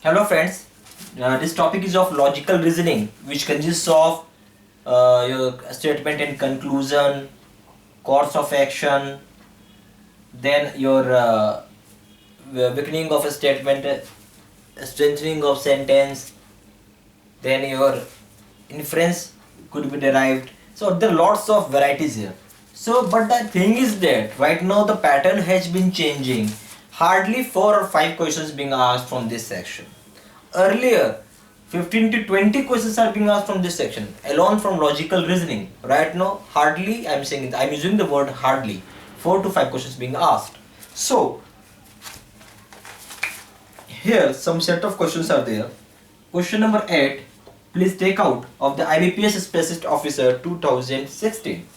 Hello friends, this topic is of logical reasoning, which consists of your statement and conclusion, course of action, then your beginning of a statement, strengthening of sentence, then your inference could be derived. So there are lots of varieties here. So but the thing is that right now the pattern has been changing. Hardly 4 or 5 questions being asked from this section. Earlier 15 to 20 questions are being asked from this section alone from logical reasoning. Right now hardly, I'm using the word hardly, 4 to 5 questions being asked. So here some set of questions are there. Question number 8, please take out of the IBPS Specialist Officer 2016.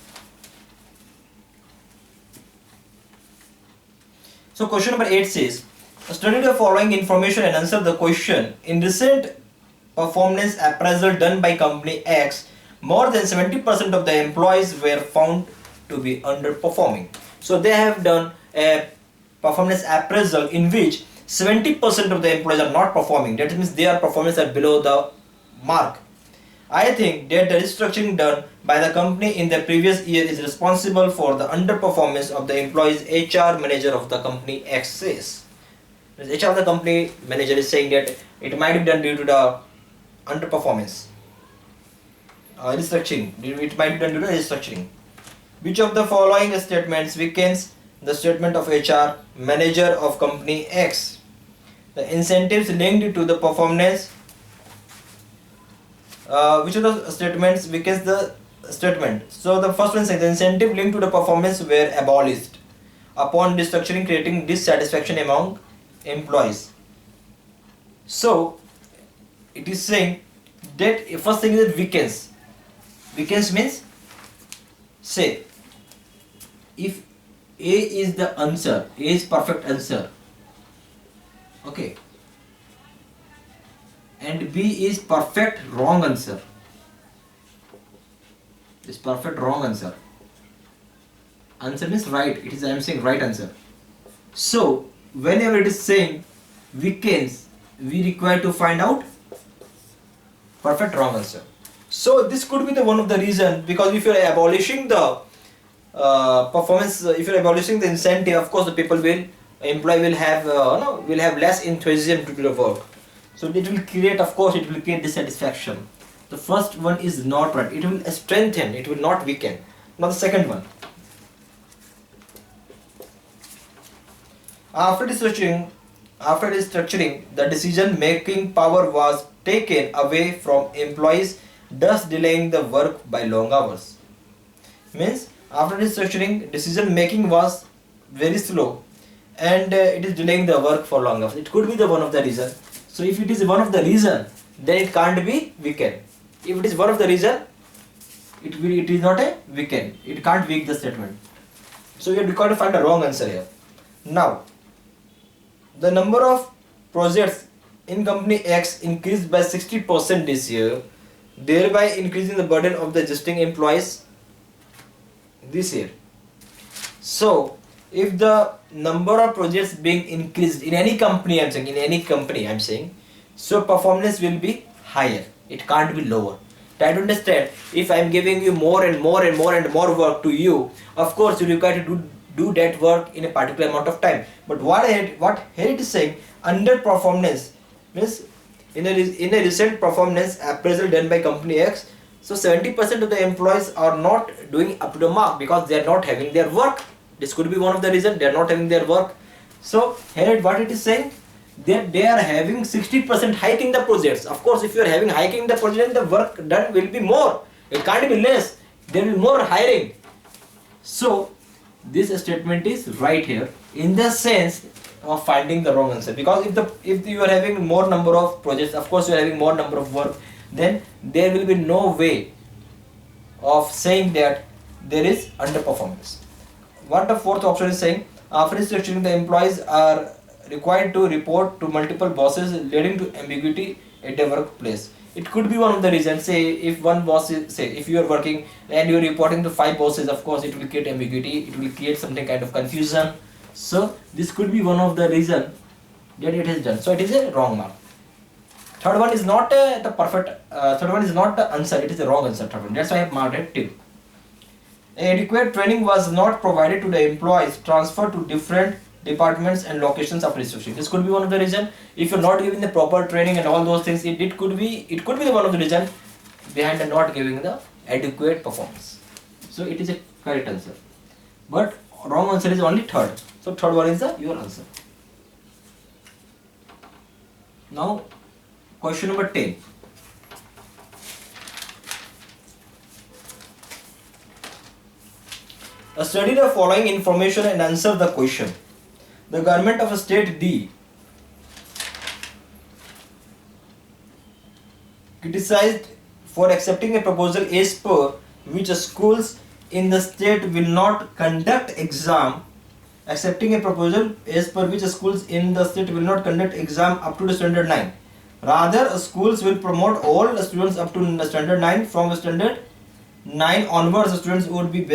So question number 8 says, study the following information and answer the question. In recent performance appraisal done by company X, more than 70% of the employees were found to be underperforming. So they have done a performance appraisal in which 70% of the employees are not performing. That means their performance are below the mark. I think that the restructuring done by the company in the previous year is responsible for the underperformance of the employees. HR manager of the company X says. HR of the company manager is saying that it might be done due to the underperformance. Restructuring. It might be done due to restructuring. Which of the following statements weakens the statement of HR manager of company X? The incentives linked to the performance. Which of the statements weakens the statement? So the first one says the incentive linked to the performance were abolished upon restructuring, creating dissatisfaction among employees. So it is saying that first thing is that weakens. Weakens means, say if A is the answer, A is perfect answer, okay, and B is perfect wrong answer. This perfect wrong answer. Answer means right. It is, I am saying, right answer. So whenever it is saying weakens, we require to find out perfect wrong answer. So this could be the one of the reason, because if you are abolishing the performance, if you are abolishing the incentive, of course the employee will have less enthusiasm to do the work. So it will create, of course, it will create dissatisfaction. The first one is not right. It will strengthen, it will not weaken. Now the second one. After restructuring, the decision-making power was taken away from employees, thus delaying the work by long hours. Means after restructuring, decision-making was very slow, and it is delaying the work for long hours. It could be the one of the reason. So if it is one of the reason, then it can't be weakened. If it is one of the reason, it is not a weaken. It can't weak the statement. So we have got to find a wrong answer here. Now, the number of projects in company X increased by 60% this year, thereby increasing the burden of the existing employees this year. So if the number of projects being increased in any company, I'm saying, so performance will be higher. It can't be lower. Try to understand, if I'm giving you more and more and more and more work to you, of course you require to do that work in a particular amount of time. But what here it is saying, underperformance means in a recent performance appraisal done by company X, so 70% of the employees are not doing up to the mark because they are not having their work. This could be one of the reasons they are not having their work. So here what it is saying, that they are having 60% hike in the projects. Of course, if you are having hike in the project, the work done will be more. It can't be less. There will be more hiring. So this statement is right here in the sense of finding the wrong answer, because if you are having more number of projects, of course you are having more number of work, then there will be no way of saying that there is underperformance. What the fourth option is saying, after restructuring, the employees are required to report to multiple bosses, leading to ambiguity at the workplace. It could be one of the reasons. Say if one boss is, say if you are working and you are reporting to 5 bosses, of course it will create ambiguity, it will create something kind of confusion. So this could be one of the reason that it is done. So it is a wrong mark. Third one is not the perfect. Third one is not the answer. It is the wrong answer. Third one. That's why I have marked it till. Adequate training was not provided to the employees transferred to different departments and locations of restructuring. This could be one of the reason. If you're not giving the proper training and all those things, it could be the one of the reason behind the not giving the adequate performance. So it is a correct answer. But wrong answer is only third. So third one is your answer. Now question number 10. Study the following information and answer the question. The government of state D criticized for accepting a proposal as per which schools in the state will not conduct exam. Accepting a proposal as per which schools in the state will not conduct exam up to the standard 9. Rather, schools will promote all the students up to standard 9. From standard 9 onwards, students would be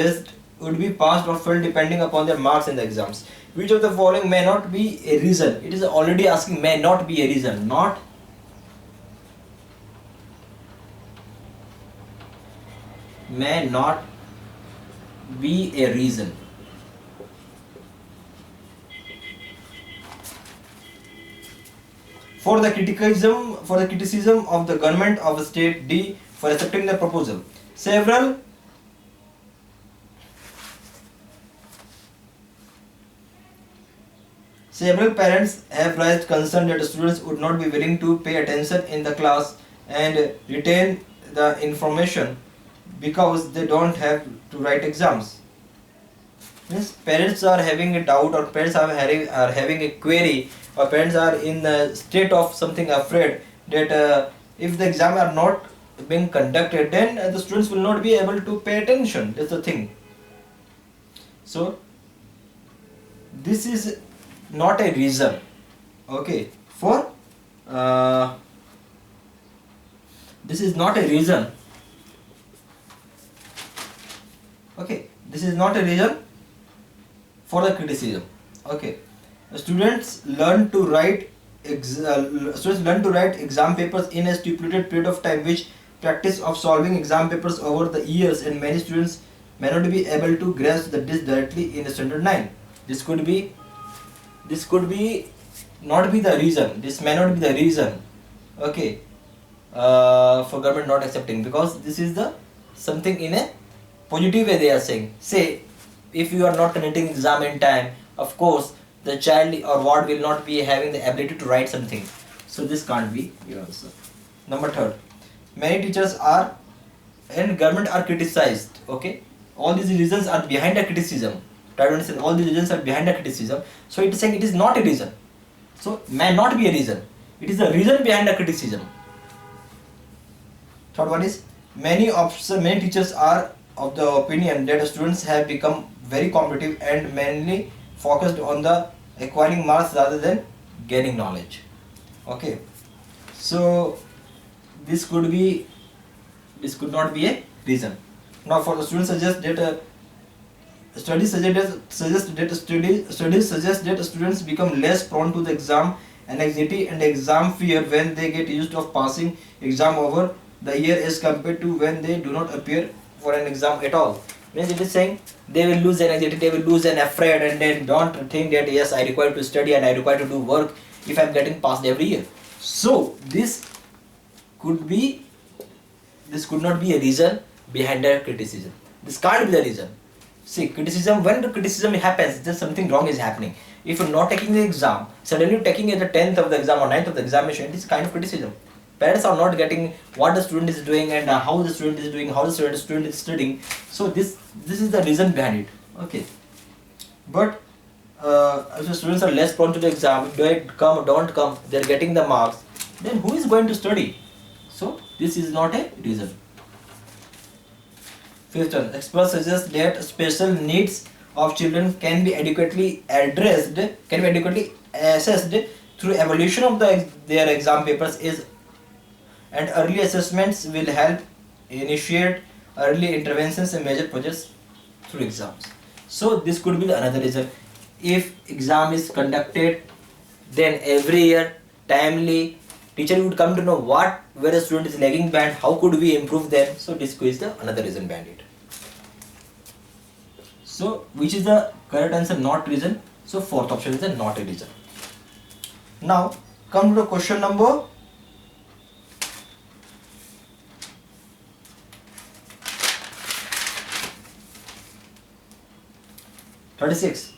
passed or failed depending upon their marks in the exams. Which of the following may not be a reason? It is already asking may not be a reason, not may not be a reason. For the criticism of the government of state D for accepting the proposal. Several parents have raised concern that students would not be willing to pay attention in the class and retain the information because they don't have to write exams. Means parents are having a doubt, or parents are having a query, or parents are in the state of something afraid that if the exam are not being conducted, then the students will not be able to pay attention. That's the thing. So this is not a reason, okay, for this is not a reason, okay, this is not a reason for the criticism. Okay, students learn to write exam papers in a stipulated period of time, which practice of solving exam papers over the years, and many students may not be able to grasp this directly in standard 9. This could be not be the reason. This may not be the reason, okay, for government not accepting, because this is the something in a positive way they are saying. Say, if you are not conducting exam in time, of course the child or ward will not be having the ability to write something. So this can't be your answer. Number third, many teachers are and government are criticized. Okay, all these reasons are behind the criticism. Try to understand, all these reasons are behind the criticism. So it is saying it is not a reason. So may not be a reason. It is the reason behind the criticism. Third one is many teachers are of the opinion that students have become very competitive and mainly focused on the acquiring marks rather than gaining knowledge. Okay, so this could not be a reason. Now for the students studies suggest that students become less prone to the exam anxiety and exam fear when they get used of passing exam over the year as compared to when they do not appear for an exam at all. Means it is saying they will lose an anxiety, they will lose an afraid, and then don't think that yes, I require to study and I require to do work if I am getting passed every year. So this could not be a reason behind their criticism. This can't be the reason. See, criticism, when the criticism happens, then something wrong is happening. If you're not taking the exam, suddenly taking at the 10th of the exam or 9th of the examination, it is kind of criticism. Parents are not getting what the student is doing and how the student is doing, how the student is studying. So this is the reason behind it. Okay. But if the students are less prone to the exam, if they come or don't come, they are getting the marks, then who is going to study? So this is not a reason. Fifth one, experts suggest that special needs of children can be adequately assessed through evaluation of their exam papers and early assessments will help initiate early interventions and major projects through exams. So this could be another reason. If exam is conducted, then every year timely teacher would come to know what where the student is lagging behind, how could we improve them. So this is the another reason behind it. So which is the correct answer? Not reason. So fourth option is the not a reason. Now come to the question number 36.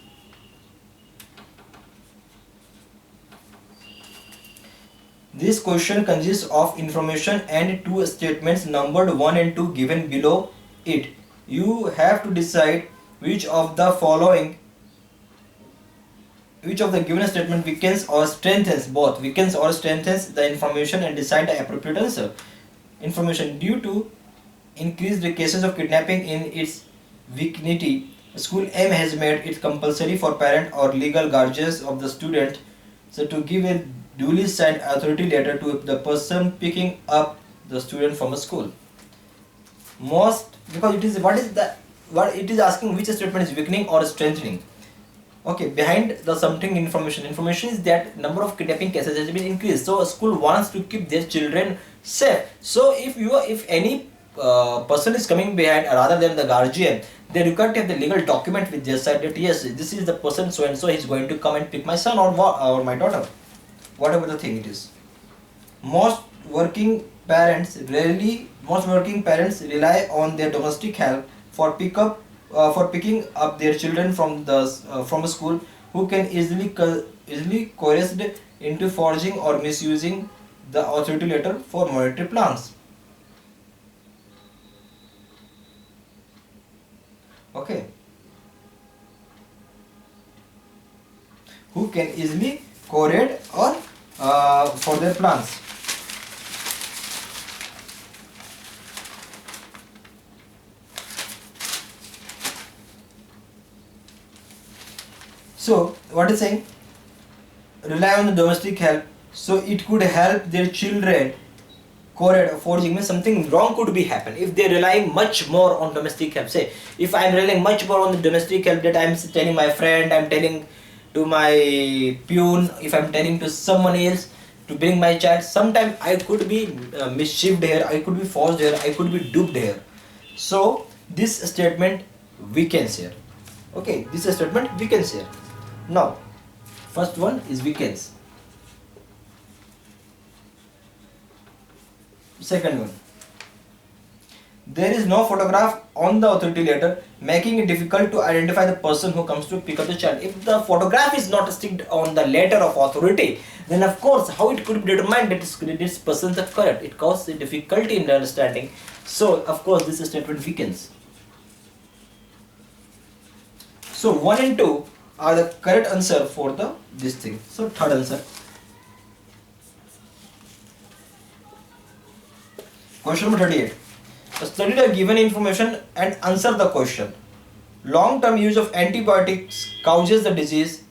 This question consists of information and two statements numbered 1 and 2 given below it. You have to decide which of the given statement weakens or strengthens the information and decide the appropriate answer. Information: due to increased cases of kidnapping in its vicinity, School M has made it compulsory for parent or legal guardians of the student to give a duly signed authority letter to the person picking up the student from a school. Because it is what it is asking, which statement is weakening or strengthening. Okay, behind the something information is that number of kidnapping cases has been increased, so a school wants to keep their children safe. So if any person is coming behind rather than the guardian, they require to have the legal document with their side that yes, this is the person so and so, is going to come and pick my son or my daughter, whatever the thing it is. Most working parents rely on their domestic help for picking up their children from a school, who can easily coerced into forging or misusing the authority letter for monetary plans. Okay, who can easily coerce or for their plans. So what is saying? Rely on the domestic help, so it could help their children. Forging means something wrong could be happen if they rely much more on domestic help. Say if I am relying much more on the domestic help, that I am telling my friend, I am telling to my peon, if I am telling to someone else to bring my child, sometimes I could be mischieved here, I could be forced here, I could be duped here. So this statement weakens here. Okay, this statement weakens here. Now first one is weakens. Second one, there is no photograph on the authority letter, making it difficult to identify the person who comes to pick up the child. If the photograph is not sticked on the letter of authority, then of course how it could be determined that this person is correct? It causes difficulty in the understanding. So of course this statement weakens. So 1 and 2 are the correct answer for this thing. So third answer. Question number 38. Study the given information and answer the question. Long-term use of antibiotics causes the disease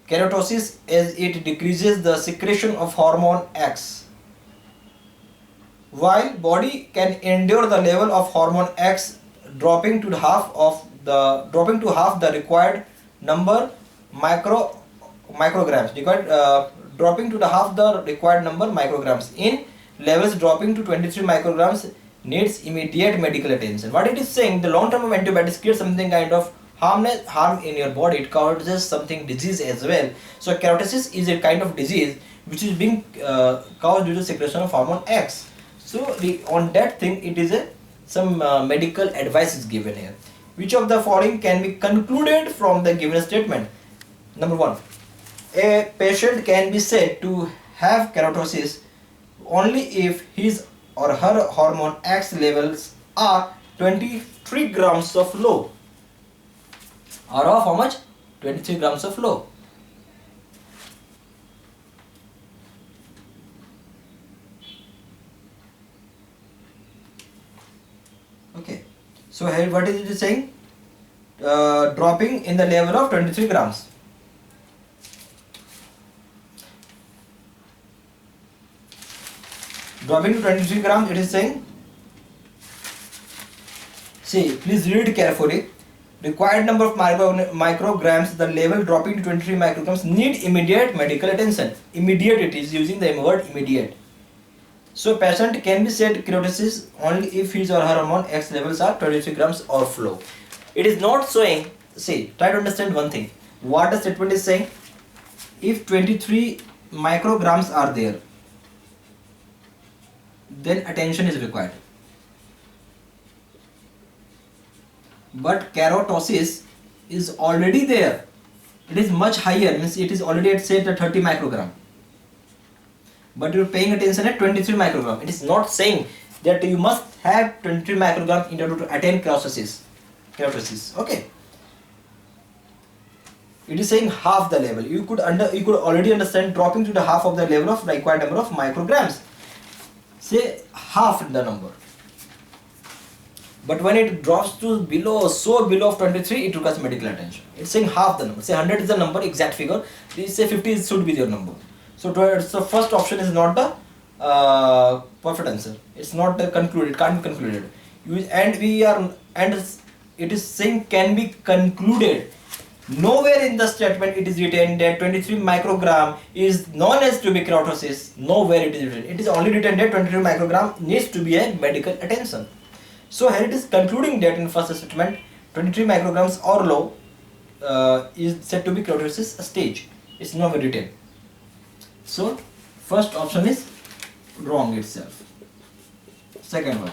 keratosis as it decreases the secretion of hormone X. While body can endure the level of hormone X dropping to half the required number micrograms, in levels dropping to 23 micrograms needs immediate medical attention. What it is saying, the long term of antibiotics creates something kind of harm in your body. It causes something disease as well. So keratosis is a kind of disease which is being caused due to secretion of hormone X. So on that thing it is some medical advice is given here. Which of the following can be concluded from the given statement? Number 1, a patient can be said to have keratosis only if his or her hormone X levels are 23 grams of low. Are of how much? 23 grams of low. Okay. So here what is it saying? Dropping in the level of 23 grams. Dropping to 23 grams, it is saying, see, please read carefully. required number of micrograms, the level dropping to 23 micrograms, need immediate medical attention. Immediate, it is using the word immediate. So patient can be said keratosis only if his or her hormone X levels are 23 grams or below. It is not showing, see, try to understand one thing. What the statement is saying, if 23 micrograms are there, then attention is required. But keratosis is already there. It is much higher, means it is already at say 30 microgram. But you are paying attention at 23 microgram. It is not saying that you must have 23 microgram in order to attain keratosis. Okay. It is saying half the level. You could already understand dropping to the half of the level of required number of micrograms. Say half the number. But when it drops to below, so below of 23, it requires medical attention. It's saying half the number. Say 100 is the number, exact figure. Say 50 should be your number. So the first option is not the perfect answer. It's not concluded. Can't be concluded. And it is saying can be concluded. Nowhere in the statement it is written that 23 microgram is known as to be keratosis. Nowhere it is written. It is only written that 23 microgram needs to be a medical attention. So here it is concluding that in first statement 23 micrograms or low is said to be keratosis stage. It's nowhere written. So first option is wrong itself. Second one.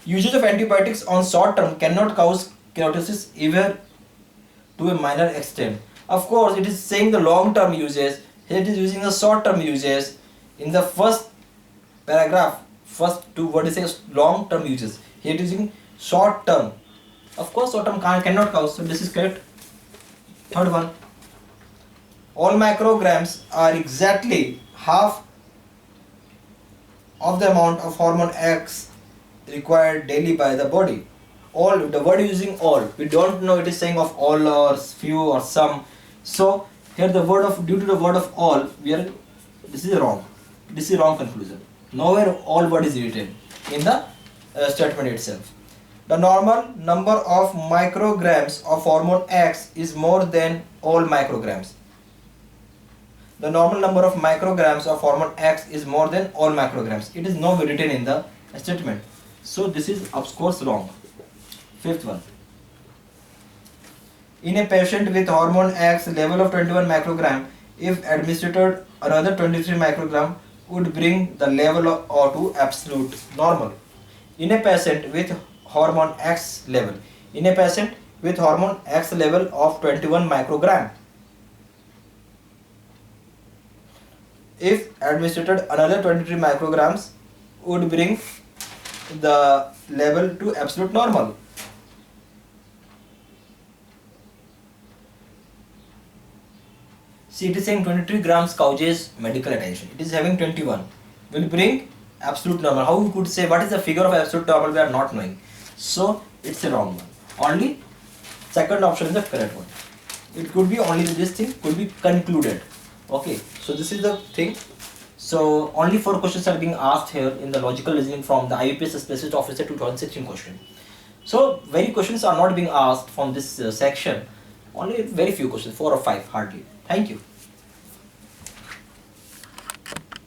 Usage of antibiotics on short term cannot cause keratosis even to a minor extent. Of course, it is saying the long term uses. Here it is using the short term uses. In the first paragraph, first two words is long term uses. Here it is using short term. Of course, short term cannot cause. So this is correct. Third one. All micrograms are exactly half of the amount of hormone X required daily by the body. All, the word using all, we don't know it is saying of all or few or some. So here the word of, due to the word of all, this is wrong. This is wrong conclusion. Nowhere all word is written in the statement itself. The normal number of micrograms of hormone X is more than all micrograms. The normal number of micrograms of hormone X is more than all micrograms. It is nowhere written in the statement. So this is of course wrong. Fifth one. In a patient with hormone X level of 21 microgram, if administered another 23 microgram would bring the level to absolute normal. In a patient with hormone X level. In a patient with hormone X level of 21 microgram, if administered another 23 micrograms would bring the level to absolute normal. See, it is saying 23 grams causes medical attention. It is having 21. Will bring absolute normal. How you could say what is the figure of absolute normal? We are not knowing. So it's a wrong one. Only second option is the correct one. It could be only this thing could be concluded. Okay. So this is the thing. So only 4 questions are being asked here in the logical reasoning from the IUPAS Specialist Officer 2016 question. So very questions are not being asked from this section. Only very few questions, 4 or 5 hardly. Thank you.